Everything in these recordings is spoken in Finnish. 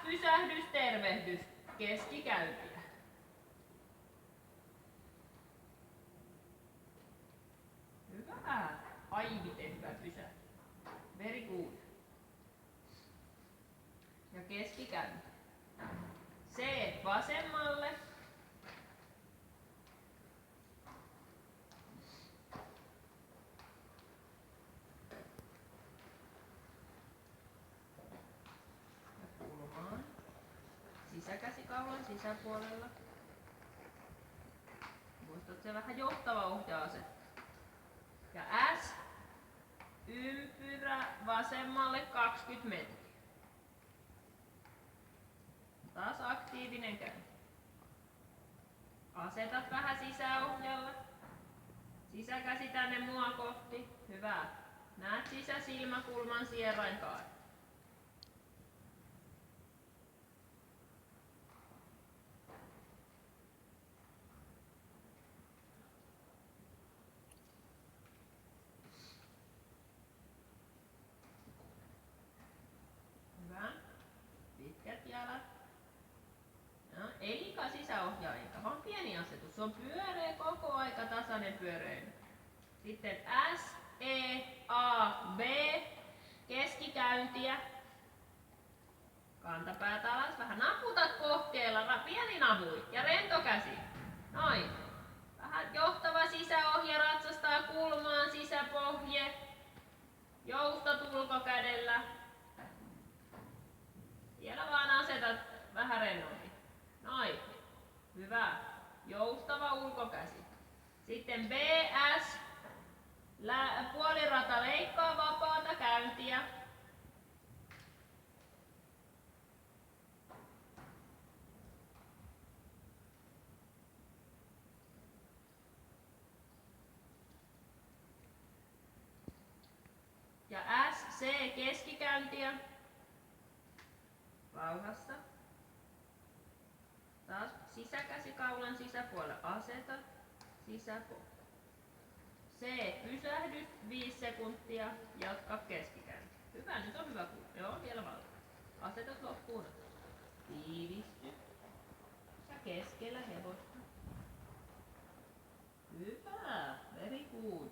pysähdys, tervehdys, keskikäyntiä. Hyvä. Aivan hyvä pysähdys. Very good. Ja keskikäynti. C vasemmalle. Ja kulmaan. Sisäkäsikaulan sisäpuolella. Muistat se vähän johtava ohja-ase. Ja S ympyrä vasemmalle 20 metriä. Taas aktiivinen käynti. Asetat vähän sisäohjalla. Sisäkäsi tänne mua kohti. Hyvä. Näet sisäsilmäkulman sierainkaari. Hyvä. Pitkät jalat. No, ei liikaa sisäohjaajitta, vaan pieni asetus. Se on pyöreä koko aika, tasainen pyöreily. Sitten S, E, A, B. Keskikäyntiä. Kantapäät alas. Vähän naputat kohteella. Pieni navui. Ja rento käsi. Noin. Vähän johtava sisäohje ratsastaa kulmaan. Sisäpohje. Joustat ulkokädellä. Vielä vaan asetat vähän rennommin. Noin. Hyvä. Joustava ulkokäsi. Sitten BS. Puolirata leikkaa vapaata käyntiä. Ja SC keskikäyntiä. Rauhassa. Taas sisäkäsikaulan sisäpuolelle aseta. Sisäpuolelle. C pysähdys 5 sekuntia. Jatka keskikäynti. Hyvä, nyt on hyvä kuva. Joo, vielä valmiina. Asetat loppuun. Tiivisty. Ja keskellä hevosta. Hyvä, very good.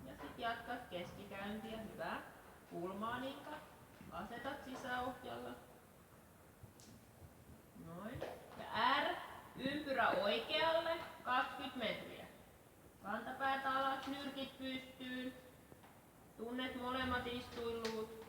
Ja sit jatkat keskikäyntiä. Hyvä. Kulmaaninka. Asetat sisäohjalla. Noin. Ja R. Ympyrä oikealle. 20 metriä. Kantapäät alas, nyrkit pystyyn. Tunnet molemmat istuinluut.